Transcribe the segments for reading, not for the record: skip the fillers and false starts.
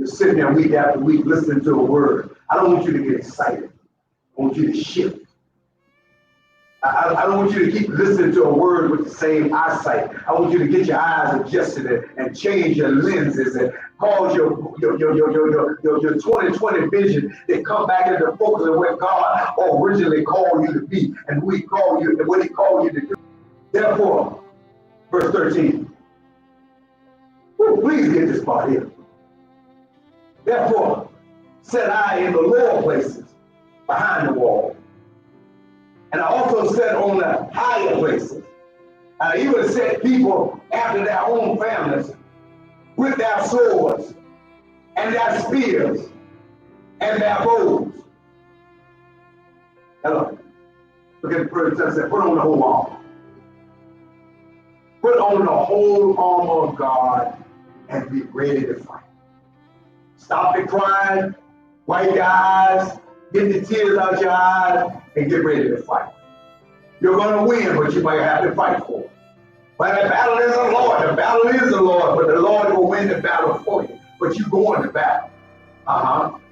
You're sitting there week after week listening to a word. I don't want you to get excited. I want you to shift. I don't want you to keep listening to a word with the same eyesight. I want you to get your eyes adjusted and change your lenses and cause your 2020 vision to come back into focus of what God originally called you to be and who He called you and what He called you to do. Therefore, verse 13. Please get this part here. Therefore, said I in the lower places behind the wall. And I also said on the higher places. I even set people after their own families with their swords and their spears and their bows. Hello. Look at the first and said, put on the whole armor. Put on the whole armor of God and be ready to fight. Stop the crying, wipe your eyes, get the tears out your eyes, and get ready to fight. You're going to win, but you might have to fight for it. But the battle is the Lord. The battle is the Lord, but the Lord will win the battle for you. But you go in the battle.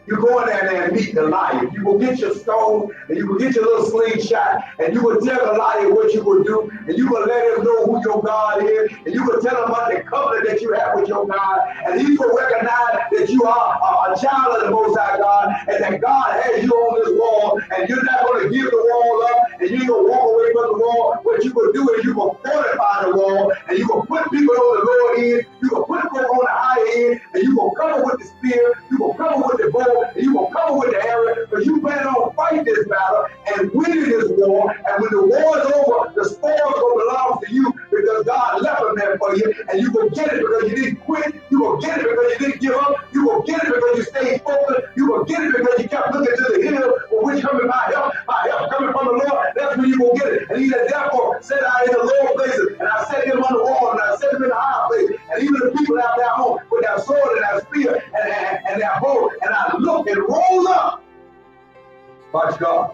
You go in there and meet Goliath. You will get your stone, and you will get your little slingshot, and you will tell Goliath what you will do, and you will let him know who your God is, and you will tell him about the covenant that you have with your God, and he will recognize that you are a child of the Most High God, and that God has you on this wall, and you're not going to give the wall up, and you're going to walk away from the wall. What you will do is you will fortify the wall, and you will put people on the lower end, you will put people on the higher end, and you will cover with the spear, you will cover with the bow, and you will cover with the arrow, because you plan on fighting this battle and winning this war. And when the war is over, the spoils will belong to you, because God left them there for you, and you will get it because you didn't quit. You will get it because you didn't give up. You will get it because you stayed focused. You will get it because you kept looking to the hill, for which coming my help coming from the Lord. That's when you will get it. And he said, therefore said I in the lower places, and I set him on the wall, and I set him in the higher place, and even the people out their home with their sword and their spear and their bow, and I looked and rose up. Watch God.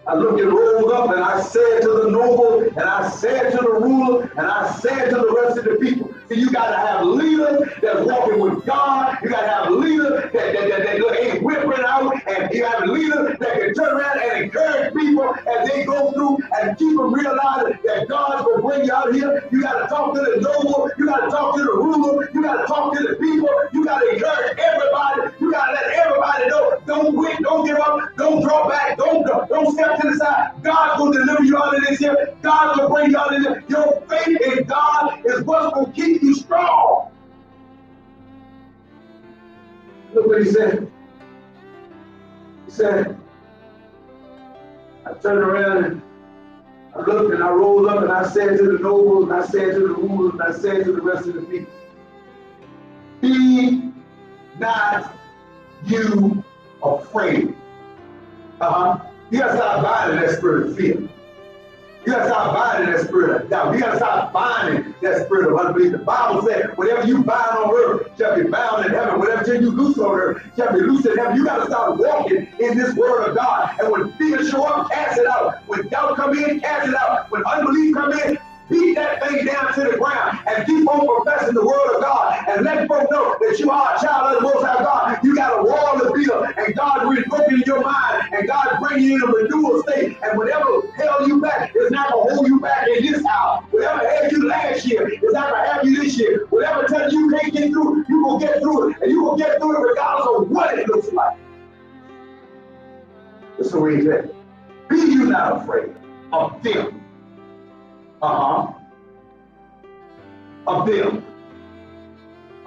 I looked and rose up, and I said to the noble, and I said to the ruler, and I said to the rest of the people. See, you got to have leaders that's walking with God. You got to have leaders that ain't whipping out, and you have leaders that can turn around and encourage people as they go through and keep them realizing that God's going to bring you out here. You got to talk to the noble. You got to talk to the ruler. You got to talk to the people. You got to encourage everybody. You got to let everybody know. Don't quit. Don't give up. Don't draw back. Don't step to the side. God's going to deliver you out of this here. God's going to bring you out of this. Your faith in God is what's going to keep you strong. Look what he said. He said, I turned around and I looked and I rose up and I said to the nobles and I said to the rulers and I said to the rest of the people, be not you afraid. You got to stop binding that spirit of fear. You got to stop binding that spirit of doubt. You got to stop binding that spirit of unbelief. The Bible said, whatever you bind on earth shall be bound in heaven. Whatever you loose on earth shall be loose in heaven. You got to start walking in this word of God. And when fear show up, cast it out. When doubt come in, cast it out. When unbelief come in, beat that thing down to the ground and keep on professing the word of God and let folks know that you are a child of the Most High God. You got a wall to build, and God's reworking in your mind, and God's bringing you in a renewal state. And whatever held you back is not going to hold you back in this hour. Whatever held you last year is not going to have you this year. Whatever tells you can't get through, you will get through it, and you will get through it regardless of what it looks like. That's the way he said, be you not afraid of them. Of them.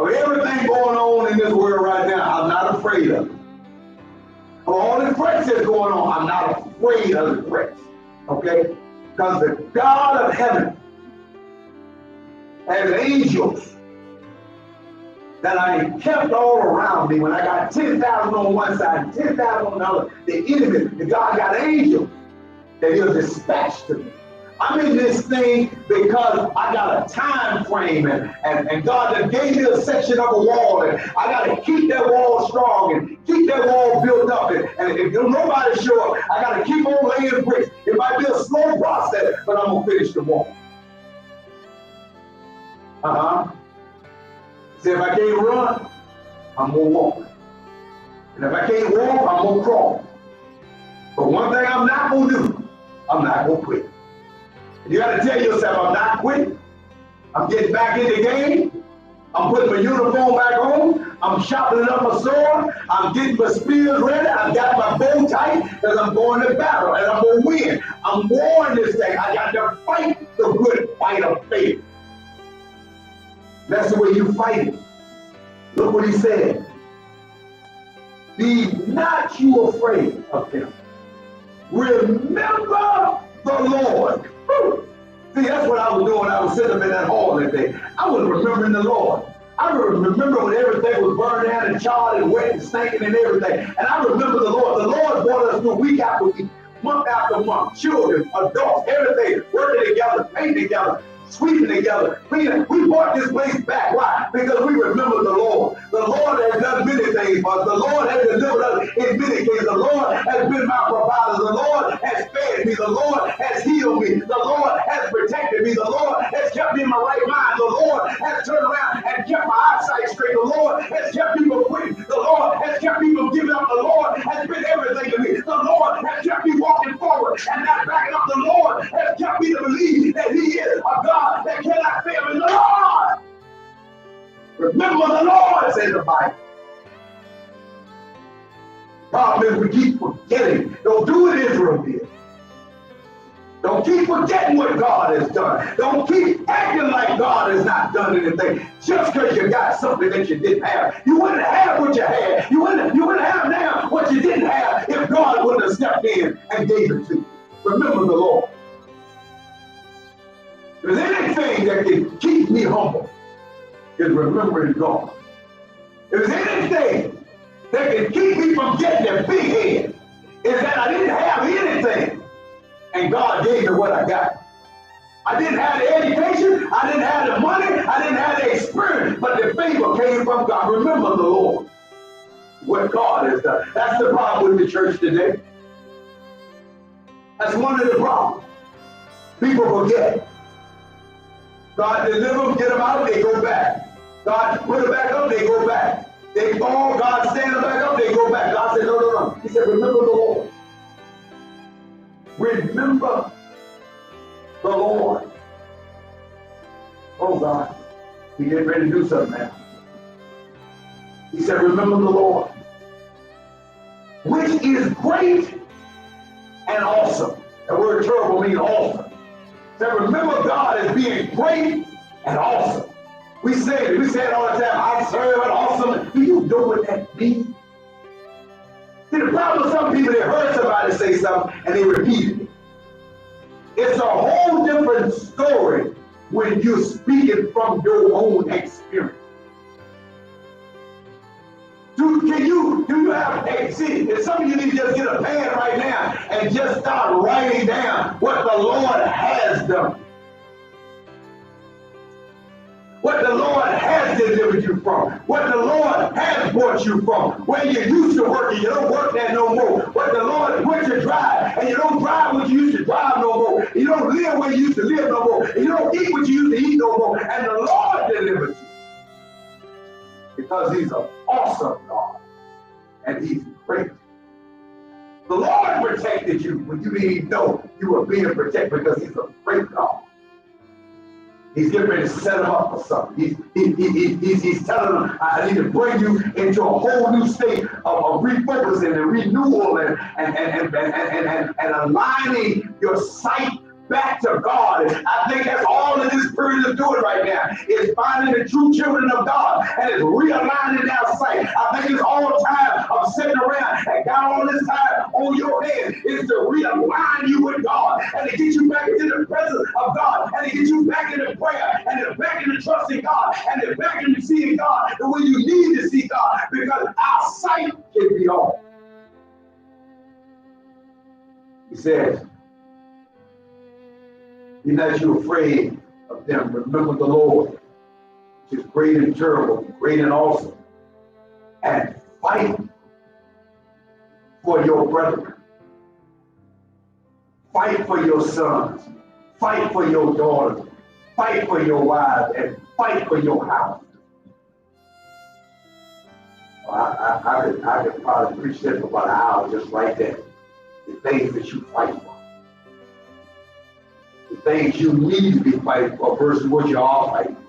Of everything going on in this world right now, I'm not afraid of it. Of all the threats that's going on, I'm not afraid of the threats. Okay? Because the God of heaven has angels that I kept all around me. When I got 10,000 on one side and 10,000 on the other, the enemy, the God got angels that he'll dispatch to me. I'm in this thing because I got a time frame, and God that gave me a section of a wall, and I got to keep that wall strong and keep that wall built up. And if nobody show up, I got to keep on laying bricks. It might be a slow process, but I'm going to finish the wall. See, if I can't run, I'm going to walk. And if I can't walk, I'm going to crawl. But one thing I'm not going to do, I'm not going to quit. You got to tell yourself, I'm not quitting. I'm getting back in the game. I'm putting my uniform back on. I'm sharpening up my sword. I'm getting my spears ready. I've got my bow tight because I'm going to battle and I'm going to win. I'm warring this thing. I got to fight the good fight of faith. That's the way you fight it. Look what he said. Be not you afraid of them. Remember the Lord. Woo. See, that's what I was doing. I was sitting up in that hall that day. I was remembering the Lord. I remember when everything was burned down and charred and wet and stinking and everything. And I remember the Lord. The Lord brought us through week after week, month after month, children, adults, everything, working together, painting together, sweeping together, cleaning. We brought this place back. Why? Because we remember the Lord. The Lord has done many things for us. The Lord has delivered us in many cases. The Lord has been my provider. The Lord has fed me. The Lord has healed me. The Lord has protected me. The Lord has kept me in my right mind. The Lord has turned around and kept my eyesight straight. The Lord has kept me from quitting. The Lord has kept me from giving up. The Lord has been everything to me. The Lord has kept me walking forward and not backing up. The Lord has kept me to believe that He is a God that cannot fail in the Lord. Remember the Lord, says the Bible. Problem is we keep forgetting. Don't do what Israel did. Don't keep forgetting what God has done. Don't keep acting like God has not done anything just because you got something that you didn't have. You wouldn't have what you had. You wouldn't have now what you didn't have if God wouldn't have stepped in and gave it to you. Remember the Lord. If there's anything that can keep me humble, is remembering God. If there's anything that can keep me from getting a big head, is that I didn't have anything and God gave me what I got. I didn't have the education, I didn't have the money, I didn't have the experience, but the favor came from God. Remember the Lord, what God has done. That's the problem with the church today. That's one of the problems. People forget. God deliver them, get them out, they go back. God put them back up, they go back. They fall, God stand them back up, they go back. God said, no. He said, remember the Lord. Remember the Lord. Oh God, He getting ready to do something now. He said, remember the Lord, which is great and awesome. The word terrible means awesome. He said, remember God as being great and awesome. We say it all the time. I serve an awesome. Do you know what that means? See, the problem with some people, they heard somebody say something and they repeated it. It's a whole different story when you're speaking from your own experience. Do you have, see, if some of you need to just get a pen right now and just start writing down what the Lord has done. What the Lord has delivered you from. What the Lord has brought you from. Where you used to work and you don't work there no more. What the Lord put you drive and you don't drive what you used to drive no more. You don't live where you used to live no more. And you don't eat what you used to eat no more. And the Lord delivered you. Because He's an awesome God. And He's great. The Lord protected you when you didn't even know you were being protected because He's a great God. He's getting ready to set them up for something. He's telling them, I need to bring you into a whole new state of refocusing and renewal and aligning your sight back to God. And I think that's all that this period is doing right now, is finding the true children of God and it's realigning our sight. I think it's all time of sitting around and got all this time on your head is to realign you with God and to get you back into the presence of God and to get you back into prayer and to back into trusting God and to back into seeing God the way you need to see God, because our sight can be off. He says, be not you afraid of them. Remember the Lord, which is great and terrible, great and awesome. And fight for your brethren. Fight for your sons. Fight for your daughters. Fight for your wives. And fight for your house. I could probably preach that for about an hour just like that. The things that you fight for. The things you need to be fighting for versus what you are fighting for.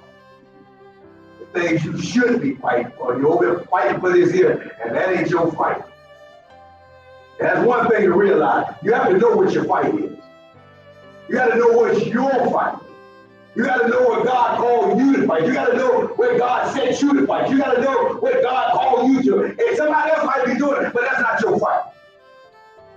The things you should be fighting for. You're over there fighting for this here, and that ain't your fight. And that's one thing to realize. You have to know what your fight is. You got to know what's your fight. You got to know what God called you to fight. You got to know what God sent you to fight. You got to know what God called you to. And somebody else might be doing it, but that's not your fight.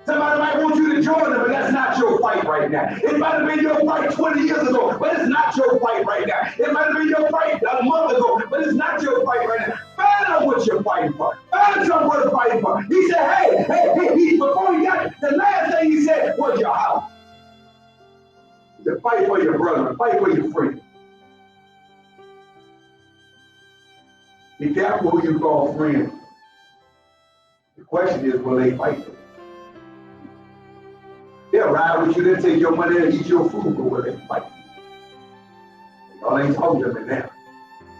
Somebody might want you to join them, but that's not your fight right now. It might have been your fight 20 years ago, but it's not your fight right now. It might have been your fight a month ago, but it's not your fight right now. Find out what you're fighting for. Find something worth fighting for. He said, hey, before he got it, the last thing he said was your house. He said, fight for your brother, fight for your friend. Be careful who you call friend. The question is, will they fight for you? They'll ride with you, they'll take your money and eat your food, but will they fight for you? Y'all ain't talking to me now.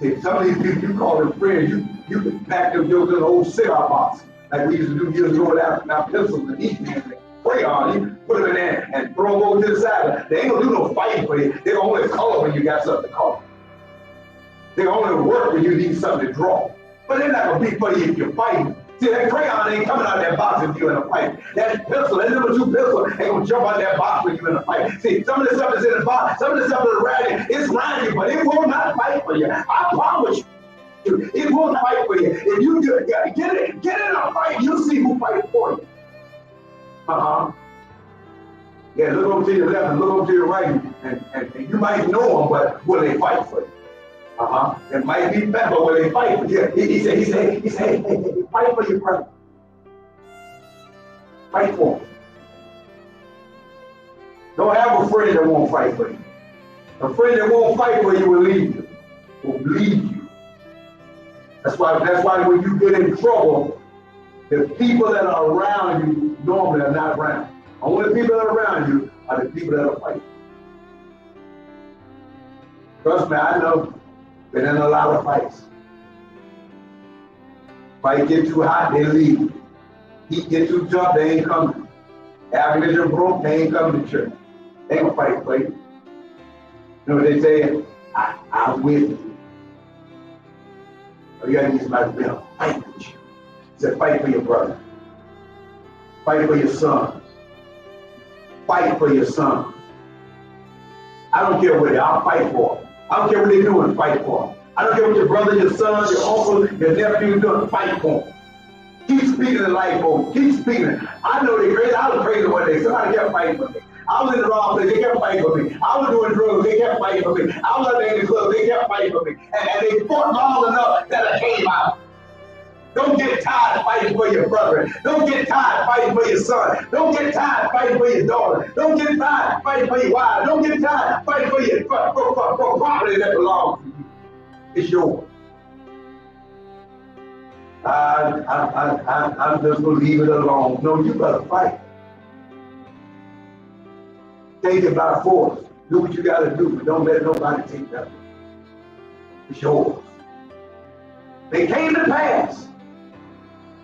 See, some of these people, you call them friends, you can pack them your little old cigar box, like we used to do years ago with our pencils and ink pens and crayon. You put them in there and throw them over to the side. They ain't gonna do no fighting for you. They're gonna only color when you got something to color. They're gonna only work when you need something to draw. But they're not gonna be for you if you're fighting. See, that crayon ain't coming out of that box if you're in a fight. That pencil, that number 2 pencil ain't gonna jump out of that box when you're in a fight. See, some of the stuff is in the box, some of the stuff is writing, it's writing, but it will not fight for you. I promise you, it will not fight for you. If you get in a fight, you'll see who fights for you. Yeah, look over to your left and look over to your right, and you might know them, but will they fight for you? It might be bad, but will they fight for you? He said, hey, fight for your brother. Fight for him. Don't have a friend that won't fight for you. A friend that won't fight for you will leave you. Will leave you. That's why when you get in trouble, the people that are around you normally are not around. Only the people that are around you are the people that are fighting. Trust me, I know. Been in a lot of fights. Fight get too hot, they leave. Heat get too tough, they ain't coming. Ammunition broke, they ain't coming to church. They ain't gonna fight for you. You know what they say? I'm with you. You gotta get somebody to be able to fight with you. He said, fight for your brother. Fight for your sons. Fight for your sons. I don't care what I'll fight for them. I don't care what they're doing, fight for them. I don't care what your brother, your son, your uncle, your nephew is doing, fight for them. Keep speaking the life over them. Keep speaking it. I know they're crazy. I was crazy one day. Somebody kept fighting for me. I was in the wrong place. They kept fighting for me. I was doing drugs. They kept fighting for me. I was in the club. They kept fighting for me. And they fought long enough that I came out. Don't get tired of fighting for your brother. Don't get tired of fighting for your son. Don't get tired of fighting for your daughter. Don't get tired of fighting for your wife. Don't get tired of fighting for your for property that belongs to you. It's yours. I'm just going to leave it alone. No, you got to fight. Take it by force. Do what you got to do, but don't let nobody take that. It's yours. They came to pass.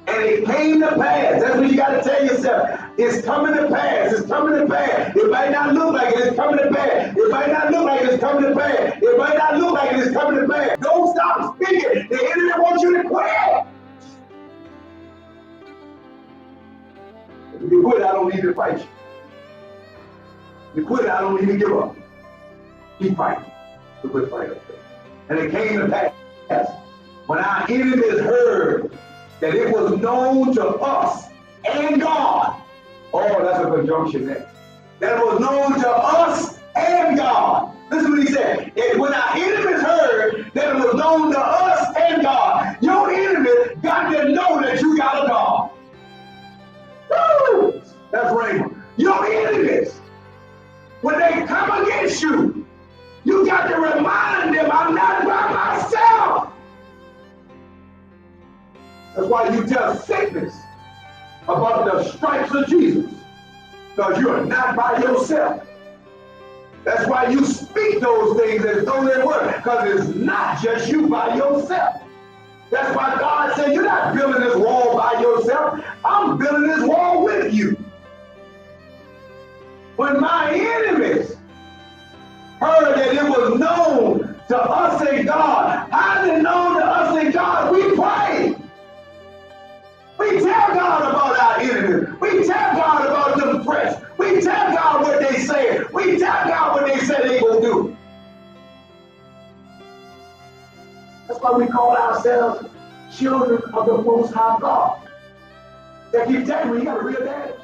And it came to pass. That's what you got to tell yourself. It's coming to pass. It's coming to pass. It might not look like it. It's coming to pass. It might not look like it's coming to pass. It might not look like it's coming to pass. Don't stop speaking. The enemy wants you to quit. If you quit, I don't need to fight you. If you quit, I don't need to give up. Keep fighting. The good fight of faith. And it came to pass. When our enemies heard that it was known to us and God. Oh, that's a conjunction there. That it was known to us and God. Listen what he said. When our enemies heard that it was known to us and God, your enemy got to know that you got a God. Woo! That's right. Your enemies, when they come against you, you got to remind them, I'm not by myself. That's why you tell sickness about the stripes of Jesus, because you are not by yourself. That's why you speak those things as though they were, because it's not just you by yourself. That's why God said, you're not building this wall by yourself. I'm building this wall with you. When my enemies heard that it was known to us and God, how is it known to us and God? We pray. We tell God about our enemies. We tell God about them threats. We tell God what they say. We tell God what they say they will do. That's why we call ourselves children of the Most High God. They keep telling me, you got a real daddy.